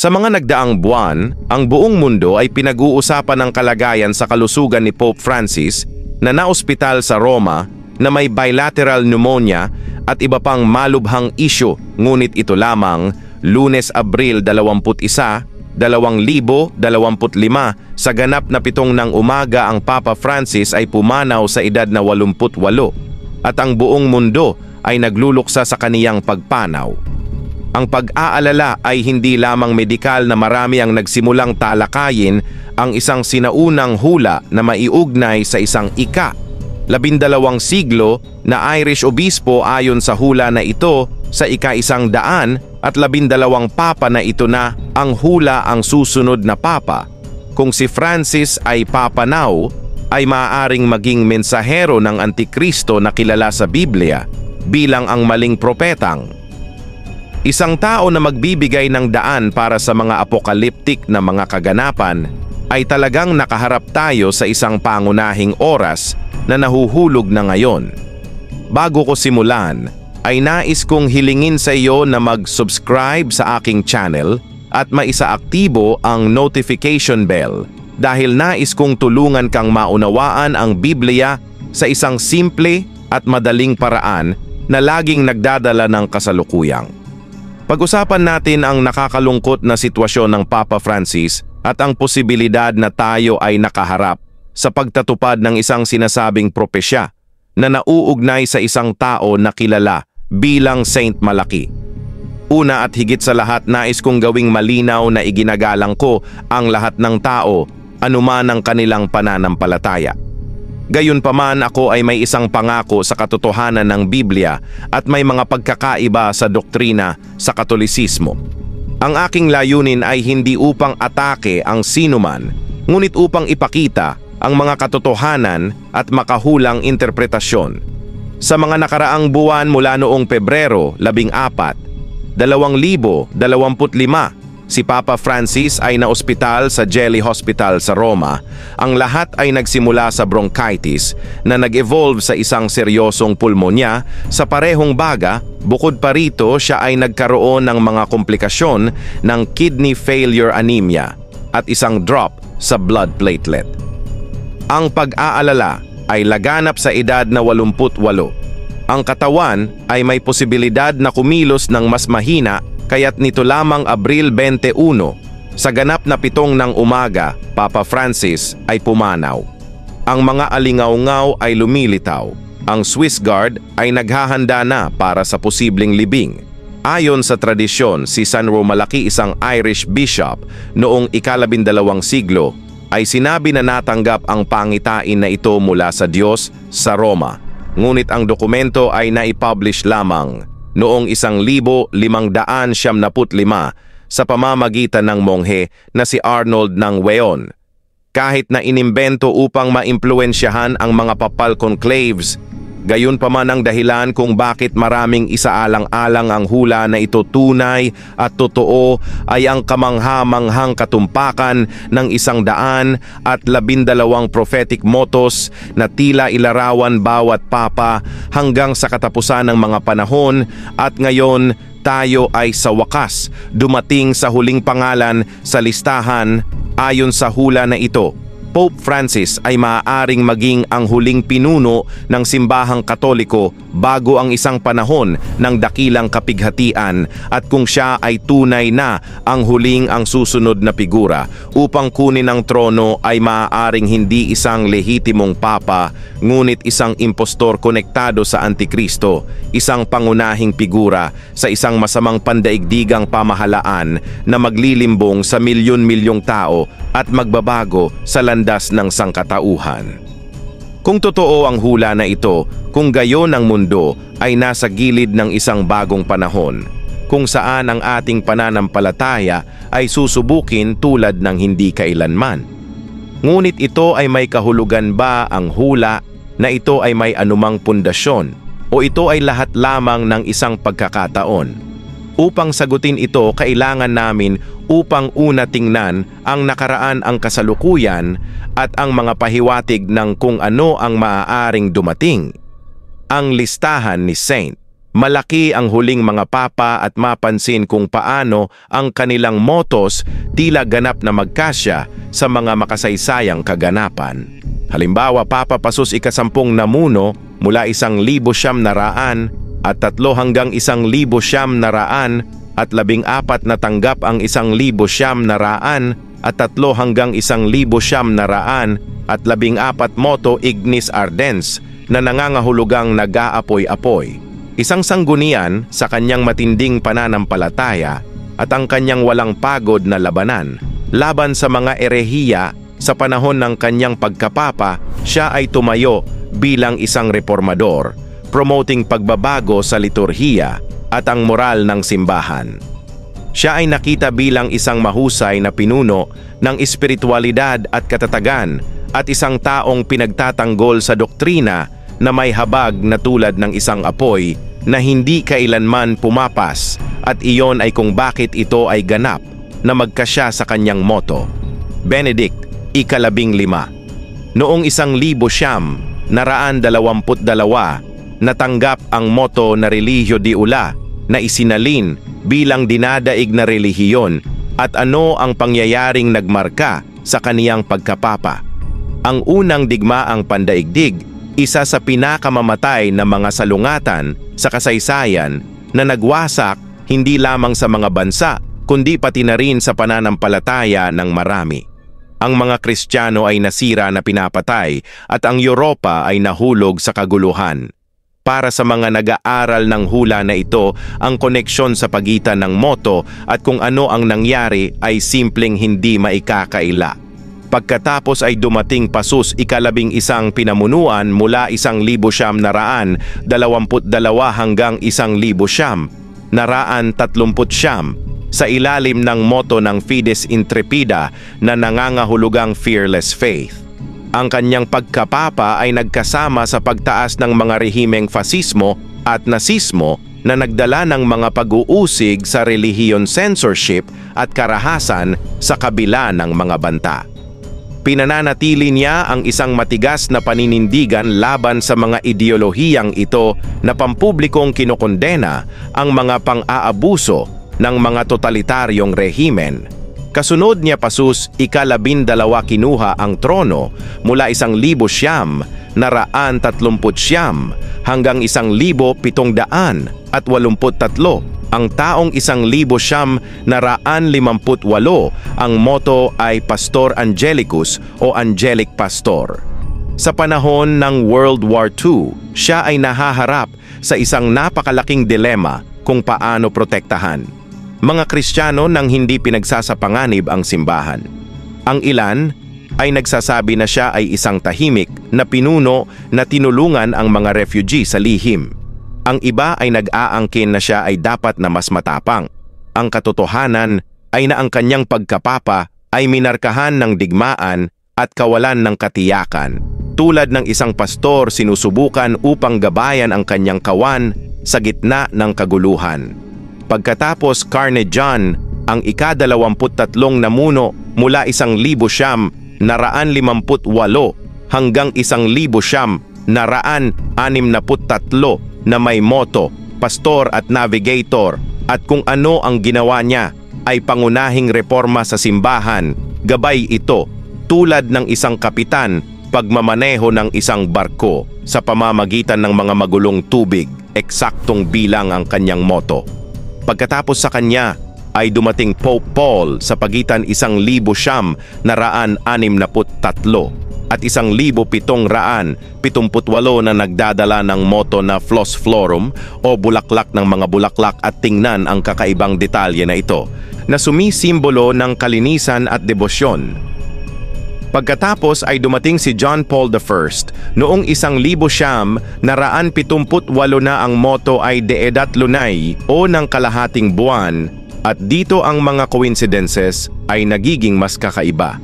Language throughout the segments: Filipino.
Sa mga nagdaang buwan, ang buong mundo ay pinag-uusapan ng kalagayan sa kalusugan ni Pope Francis na naospital sa Roma na may bilateral pneumonia at iba pang malubhang isyu. Ngunit ito lamang, Lunes, Abril 21, 2025, sa ganap na 7 ng umaga ang Papa Francis ay pumanaw sa edad na 88 at ang buong mundo ay nagluluksa sa kaniyang pagpanaw. Ang pag-aalala ay hindi lamang medikal na marami ang nagsimulang talakayin ang isang sinaunang hula na maiugnay sa isang 12 siglo na Irish obispo ayon sa hula na ito sa ika-100 at 12 papa na ito na ang hula ang susunod na papa. Kung si Francis ay papanaw, ay maaaring maging mensahero ng Antikristo na kilala sa Biblia bilang ang maling propetang. Isang tao na magbibigay ng daan para sa mga apokaliptik na mga kaganapan ay talagang nakaharap tayo sa isang pangunahing oras na nahuhulog na ngayon. Bago ko simulan, ay nais kong hilingin sa iyo na mag-subscribe sa aking channel at maisaaktibo ang notification bell dahil nais kong tulungan kang maunawaan ang Biblia sa isang simple at madaling paraan na laging nagdadala ng kasalukuyang. Pag-usapan natin ang nakakalungkot na sitwasyon ng Papa Francis at ang posibilidad na tayo ay nakaharap sa pagtatupad ng isang sinasabing propesya na nauugnay sa isang tao na kilala bilang Saint Malaki. Una at higit sa lahat, nais kong gawing malinaw na iginagalang ko ang lahat ng tao, anuman ang kanilang pananampalataya. Gayunpaman, ako ay may isang pangako sa katotohanan ng Biblia at may mga pagkakaiba sa doktrina sa Katolisismo. Ang aking layunin ay hindi upang atake ang sinuman, ngunit upang ipakita ang mga katotohanan at makahulang interpretasyon. Sa mga nakaraang buwan mula noong Pebrero 14, 2025, si Papa Francis ay naospital sa Gemelli Hospital sa Roma. Ang lahat ay nagsimula sa bronchitis na nag-evolve sa isang seryosong pulmonya. Sa parehong baga, bukod pa rito, siya ay nagkaroon ng mga komplikasyon ng kidney failure anemia at isang drop sa blood platelet. Ang pag-aalala ay laganap sa edad na 88. Ang katawan ay may posibilidad na kumilos ng mas mahina, kaya't nito lamang Abril 21, sa ganap na 7 ng umaga, Papa Francis ay pumanaw. Ang mga alingaw-ngaw ay lumilitaw. Ang Swiss Guard ay naghahanda na para sa posibleng libing. Ayon sa tradisyon, si San Romalaki, isang Irish bishop noong ika-12 siglo, ay sinabi na natanggap ang pangitain na ito mula sa Diyos sa Roma. Ngunit ang dokumento ay naipublish lamang noong 1575 sa pamamagitan ng monghe na si Arnold ng Weon. Kahit na inimbento upang maimpluwensyahan ang mga papal conclaves, gayon pa man ang dahilan kung bakit maraming isaalang-alang ang hula na ito tunay at totoo ay ang kamangha-manghang katumpakan ng 112 prophetic mottos na tila ilarawan bawat papa hanggang sa katapusan ng mga panahon, at ngayon tayo ay sa wakas dumating sa huling pangalan sa listahan. Ayon sa hula na ito, Pope Francis ay maaaring maging ang huling pinuno ng simbahang Katoliko bago ang isang panahon ng dakilang kapighatian, at kung siya ay tunay na ang huling ang susunod na figura upang kunin ang trono, ay maaaring hindi isang lehitimong papa ngunit isang impostor konektado sa Antikristo, isang pangunahing figura sa isang masamang pandaigdigang pamahalaan na maglilimbong sa milyon-milyong tao at magbabago sa landas ng sangkatauhan. Kung totoo ang hula na ito, kung gayon ang mundo ay nasa gilid ng isang bagong panahon, kung saan ang ating pananampalataya ay susubukin tulad ng hindi kailanman. Ngunit ito ay may kahulugan ba? Ang hula na ito ay may anumang pundasyon o ito ay lahat lamang ng isang pagkakataon? Upang sagutin ito, kailangan namin upang una tingnan ang nakaraan, ang kasalukuyan at ang mga pahiwatig ng kung ano ang maaaring dumating. Ang listahan ni Saint Malaki ang huling mga papa at mapansin kung paano ang kanilang motos tila ganap na magkasya sa mga makasaysayang kaganapan. Halimbawa, Papa Pasus ika-10 namuno mula 1,900 at 3 hanggang 1,900 at 14 natanggap ang 1,900 at 3 hanggang 1,900 at 14 moto Ignis Ardens na nangangahulugang nag-aapoy-apoy. Isang sanggunian sa kanyang matinding pananampalataya at ang kanyang walang pagod na labanan. Laban sa mga erehiya sa panahon ng kanyang pagkapapa, siya ay tumayo bilang isang reformador, promoting pagbabago sa liturhiya at ang moral ng simbahan. Siya ay nakita bilang isang mahusay na pinuno ng espiritualidad at katatagan at isang taong pinagtatanggol sa doktrina na may habag na tulad ng isang apoy na hindi kailanman pumapas, at iyon ay kung bakit ito ay ganap na magkasya sa kanyang moto. Benedict ika-15. Noong 1,922, natanggap ang moto na Religio di Ula na isinalin bilang dinadaig na relihiyon at ano ang pangyayaring nagmarka sa kaniyang pagkapapa. Ang unang digmaang pandaigdig, isa sa pinakamamatay na mga salungatan sa kasaysayan na nagwasak hindi lamang sa mga bansa kundi pati na rin sa pananampalataya ng marami. Ang mga Kristiyano ay nasira na pinapatay at ang Europa ay nahulog sa kaguluhan. Para sa mga nag-aaral ng hula na ito, ang koneksyon sa pagitan ng moto at kung ano ang nangyari ay simpleng hindi maikakaila. Pagkatapos ay dumating Pasus ika-11 pinamunuan mula 1,922 hanggang 1,939 sa ilalim ng moto ng Fides Intrepida na nangangahulugang fearless faith. Ang kanyang pagkapapa ay nagkasama sa pagtaas ng mga rehimeng fasismo at nasismo na nagdala ng mga pag-uusig sa relihiyon censorship at karahasan sa kabila ng mga banta. Pinananatili niya ang isang matigas na paninindigan laban sa mga ideolohiyang ito na pampublikong kinokondena ang mga pang-aabuso ng mga totalitaryong rehimen. Kasunod niya Pasus ika-12 kinuha ang trono mula 1,939 hanggang 1,783. Ang taong 1,958 ang moto ay Pastor Angelicus o Angelic Pastor. Sa panahon ng World War II, siya ay nahaharap sa isang napakalaking dilema kung paano protektahan mga Kristiyano nang hindi pinagsasapanganib ang simbahan. Ang ilan ay nagsasabi na siya ay isang tahimik na pinuno na tinulungan ang mga refugee sa lihim. Ang iba ay nag-aangkin na siya ay dapat na mas matapang. Ang katotohanan ay na ang kanyang pagkapapa ay minarkahan ng digmaan at kawalan ng katiyakan. Tulad ng isang pastor, sinusubukan upang gabayan ang kanyang kawan sa gitna ng kaguluhan. Pagkatapos Carnegie, ang ika-23 namuno mula 1,958 hanggang 1,963 na may moto, pastor at navigator, at kung ano ang ginawa niya ay pangunahing reforma sa simbahan. Gabay ito tulad ng isang kapitan pagmamaneho ng isang barko sa pamamagitan ng mga magulong tubig, eksaktong bilang ang kanyang moto. Pagkatapos sa kanya ay dumating Pope Paul sa pagitan 1,963 at 1,778 na nagdadala ng moto na Flos Florum o bulaklak ng mga bulaklak, at tingnan ang kakaibang detalye na ito na sumisimbolo ng kalinisan at debosyon. Pagkatapos ay dumating si John Paul I noong 1,978 na ang moto ay Deedat Lunay o ng kalahating buwan, at dito ang mga coincidences ay nagiging mas kakaiba.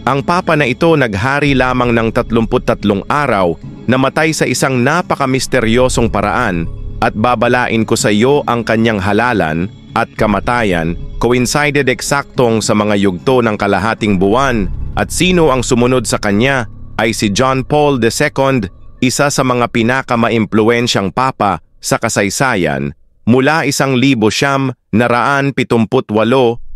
Ang papa na ito naghari lamang ng 33 araw, namatay sa isang napakamisteryosong paraan, at babalain ko sa iyo ang kanyang halalan at kamatayan coincided eksaktong sa mga yugto ng kalahating buwan. At sino ang sumunod sa kanya ay si John Paul II, isa sa mga pinakamaimpluwensyang papa sa kasaysayan mula 1978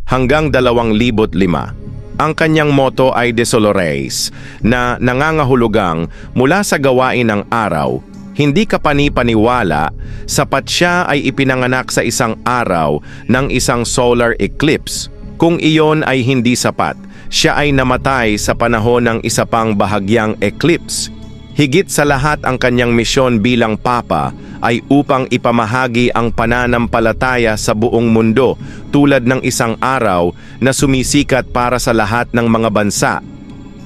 hanggang 2005. Ang kanyang motto ay Desolores na nangangahulugang mula sa gawain ng araw, hindi ka panipaniwala sapat siya ay ipinanganak sa isang araw ng isang solar eclipse. Kung iyon ay hindi sapat, siya ay namatay sa panahon ng isa pang bahagyang eclipse. Higit sa lahat ang kanyang misyon bilang Papa ay upang ipamahagi ang pananampalataya sa buong mundo tulad ng isang araw na sumisikat para sa lahat ng mga bansa.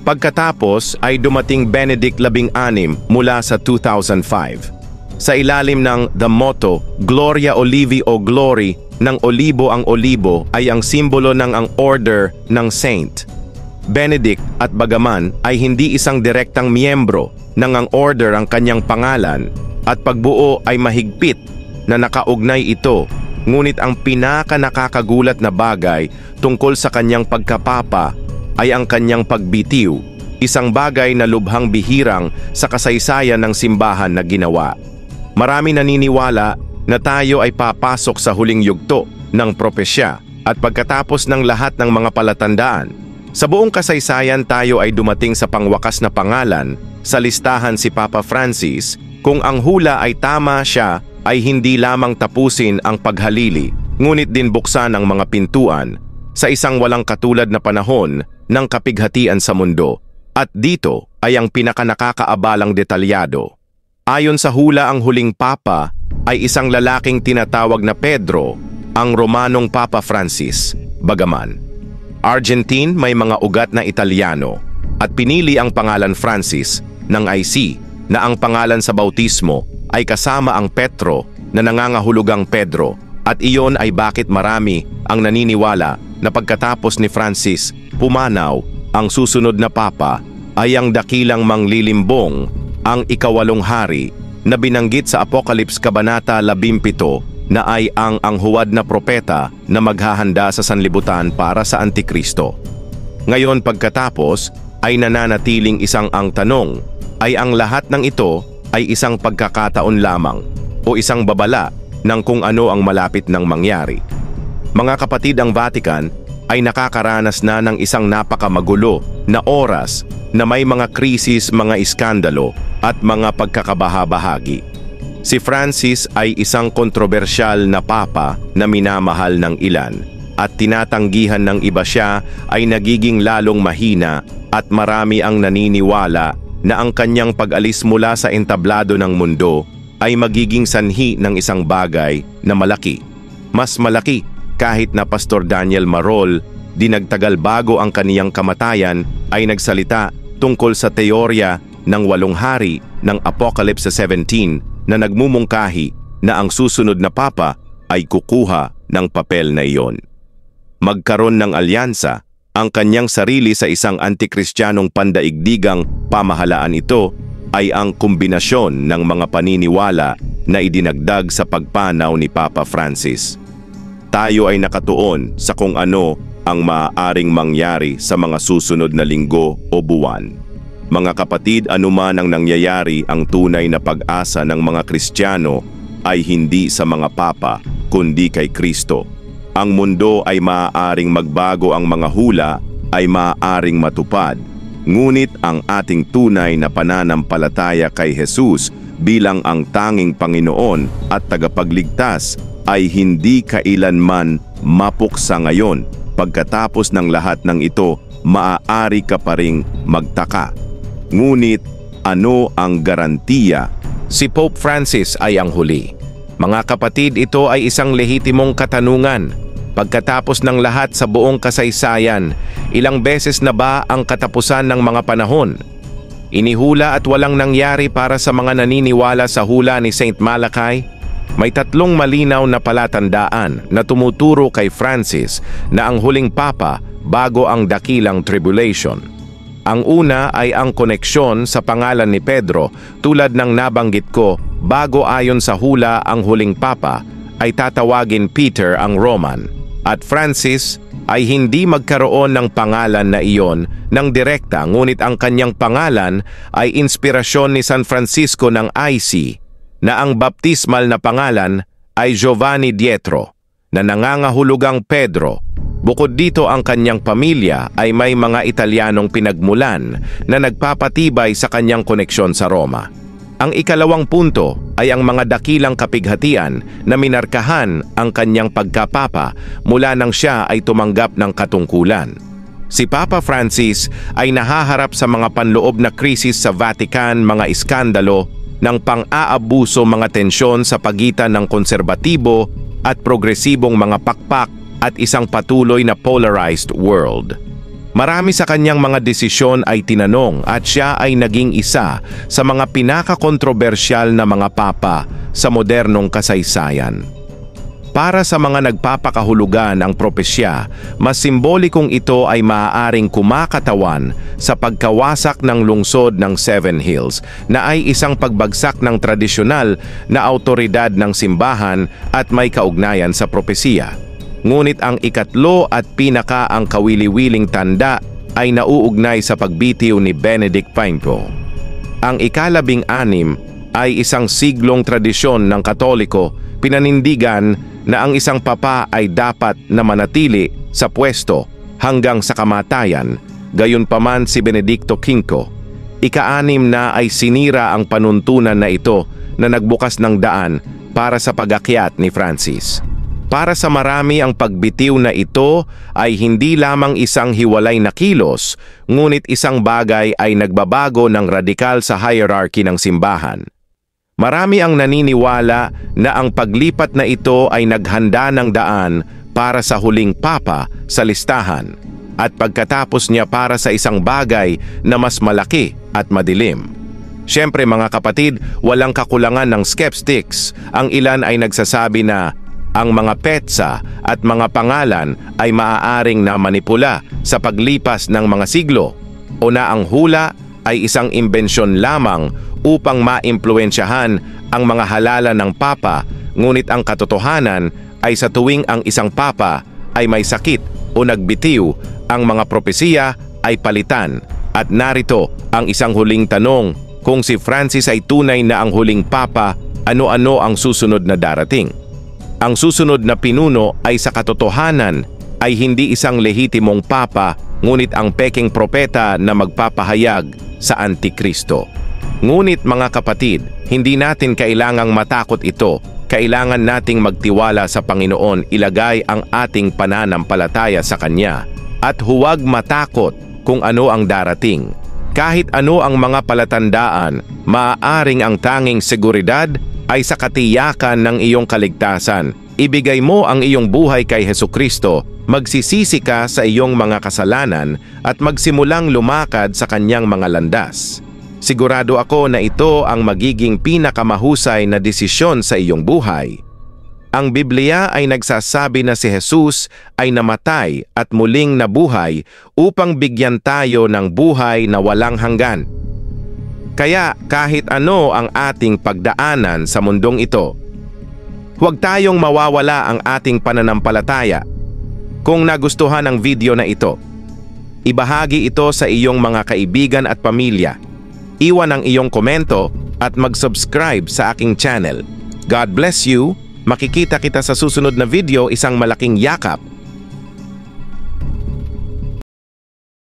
Pagkatapos ay dumating Benedict XVI mula sa 2005. Sa ilalim ng the motto Gloria Olivi o Glory, ng olibo ang olibo ay ang simbolo ng ang order ng saint. Benedict at bagaman ay hindi isang direktang miyembro ng ang order ang kanyang pangalan at pagbuo ay mahigpit na nakaugnay ito, ngunit ang pinaka-nakakagulat na bagay tungkol sa kanyang pagkapapa ay ang kanyang pagbitiw, isang bagay na lubhang bihirang sa kasaysayan ng simbahan na ginawa. Marami naniniwala na tayo ay papasok sa huling yugto ng propesya at pagkatapos ng lahat ng mga palatandaan. Sa buong kasaysayan tayo ay dumating sa pangwakas na pangalan sa listahan si Papa Francis. Kung ang hula ay tama, siya ay hindi lamang tapusin ang paghalili, ngunit din buksan ang mga pintuan sa isang walang katulad na panahon ng kapighatian sa mundo. At dito ay ang pinakanakakaabalang detalyado. Ayon sa hula, ang huling Papa ay isang lalaking tinatawag na Pedro, ang Romanong Papa Francis. Bagaman Argentine, may mga ugat na Italiano at pinili ang pangalan Francis ng IC na ang pangalan sa bautismo ay kasama ang Petro na nangangahulugang Pedro, at iyon ay bakit marami ang naniniwala na pagkatapos ni Francis pumanaw, ang susunod na Papa ay ang dakilang manglilimbong, ang ikawalong hari na binanggit sa Apocalypse Kabanata 17 na ay ang huwad na propeta na maghahanda sa sanlibutan para sa Antikristo. Ngayon pagkatapos ay nananatiling isang ang tanong, ay ang lahat ng ito ay isang pagkakataon lamang o isang babala ng kung ano ang malapit ng mangyari. Mga kapatid, ang Vatican ay nakakaranas na ng isang napakamagulo na oras na may mga krisis, mga iskandalo at mga pagkakabaha-bahagi. Si Francis ay isang kontrobersyal na papa na minamahal ng ilan, at tinatanggihan ng iba. Siya ay nagiging lalong mahina at marami ang naniniwala na ang kanyang pag-alis mula sa entablado ng mundo ay magiging sanhi ng isang bagay na malaki. Mas malaki kahit na Pastor Daniel Marol, dinagtagal bago ang kaniyang kamatayan, ay nagsalita tungkol sa teorya ng 8 hari ng Apocalypse 17 na nagmumungkahi na ang susunod na papa ay kukuha ng papel na iyon. Magkaroon ng alyansa ang kanyang sarili sa isang antikristyanong pandaigdigang pamahalaan. Ito ay ang kombinasyon ng mga paniniwala na idinagdag sa pagpanaw ni Papa Francis. Tayo ay nakatuon sa kung ano ang maaaring mangyari sa mga susunod na linggo o buwan. Mga kapatid, anuman ang nangyayari, ang tunay na pag-asa ng mga Kristiyano ay hindi sa mga papa, kundi kay Kristo. Ang mundo ay maaaring magbago, ang mga hula ay maaaring matupad, ngunit ang ating tunay na pananampalataya kay Jesus bilang ang tanging Panginoon at tagapagligtas ay hindi kailanman mapuksa. Ngayon, pagkatapos ng lahat ng ito, maaari ka pa ring magtaka. Ngunit ano ang garantiya? Si Pope Francis ay ang huli. Mga kapatid, ito ay isang lehitimong katanungan. Pagkatapos ng lahat sa buong kasaysayan, ilang beses na ba ang katapusan ng mga panahon? Inihula at walang nangyari para sa mga naniniwala sa hula ni Saint Malachy. May 3 malinaw na palatandaan na tumuturo kay Francis na ang huling papa bago ang dakilang tribulation. Ang una ay ang koneksyon sa pangalan ni Pedro, tulad ng nabanggit ko. Bago, ayon sa hula, ang huling papa ay tatawagin Peter ang Roman, at Francis ay hindi magkaroon ng pangalan na iyon ng direkta, ngunit ang kanyang pangalan ay inspirasyon ni San Francisco ng IC na ang baptismal na pangalan ay Giovanni Dietro, na nangangahulugang Pedro. Bukod dito, ang kanyang pamilya ay may mga Italianong pinagmulan na nagpapatibay sa kanyang koneksyon sa Roma. Ang ikalawang punto ay ang mga dakilang kapighatian na minarkahan ang kanyang pagkapapa mula nang siya ay tumanggap ng katungkulan. Si Papa Francis ay nahaharap sa mga panloob na krisis sa Vatican, mga iskandalo ng pang-aabuso, mga tensyon sa pagitan ng konserbatibo at progresibong mga pakpak at isang patuloy na polarized world. Marami sa kanyang mga desisyon ay tinanong at siya ay naging isa sa mga pinakakontrobersyal na mga papa sa modernong kasaysayan. Para sa mga nagpapakahulugan ang propesya, mas simbolikong ito ay maaaring kumakatawan sa pagkawasak ng lungsod ng Seven Hills na ay isang pagbagsak ng tradisyonal na awtoridad ng simbahan at may kaugnayan sa propesiya. Ngunit ang ikatlo at ang kawili-wiling tanda ay nauugnay sa pagbitiw ni Benedict XV. Ang ikalabing-anim ay isang siglong tradisyon ng Katoliko, pinanindigan na ang isang papa ay dapat na manatili sa pwesto hanggang sa kamatayan. Gayunpaman si Benedicto V, ika-anim na ay sinira ang panuntunan na ito na nagbukas ng daan para sa pag-akyat ni Francis. Para sa marami, ang pagbitiw na ito ay hindi lamang isang hiwalay na kilos, ngunit isang bagay ay nagbabago ng radikal sa hierarchy ng simbahan. Marami ang naniniwala na ang paglipat na ito ay naghanda ng daan para sa huling papa sa listahan at pagkatapos niya para sa isang bagay na mas malaki at madilim. Siyempre mga kapatid, walang kakulangan ng skeptics. Ang ilan ay nagsasabi na ang mga petsa at mga pangalan ay maaaring na manipula sa paglipas ng mga siglo o na ang hula ay isang imbensyon lamang upang maimpluwensyahan ang mga halala ng papa, ngunit ang katotohanan ay sa tuwing ang isang papa ay may sakit o nagbitiw, ang mga propesiya ay palitan. At narito ang isang huling tanong: kung si Francis ay tunay na ang huling papa, ano-ano ang susunod na darating? Ang susunod na pinuno ay sa katotohanan ay hindi isang lehitimong papa, ngunit ang peking propeta na magpapahayag sa Antikristo. Ngunit mga kapatid, hindi natin kailangang matakot ito. Kailangan nating magtiwala sa Panginoon, ilagay ang ating pananampalataya sa Kanya, at huwag matakot kung ano ang darating. Kahit ano ang mga palatandaan, maaaring ang tanging seguridad ay sa katiyakan ng iyong kaligtasan. Ibigay mo ang iyong buhay kay Hesukristo, magsisisi ka sa iyong mga kasalanan at magsimulang lumakad sa kanyang mga landas. Sigurado ako na ito ang magiging pinakamahusay na desisyon sa iyong buhay. Ang Biblia ay nagsasabi na si Jesus ay namatay at muling nabuhay upang bigyan tayo ng buhay na walang hanggan. Kaya kahit ano ang ating pagdaanan sa mundong ito, huwag tayong mawawala ang ating pananampalataya. Kung nagustuhan ang video na ito, ibahagi ito sa iyong mga kaibigan at pamilya. Iwan ang iyong komento at mag-subscribe sa aking channel. God bless you. Makikita kita sa susunod na video. Isang malaking yakap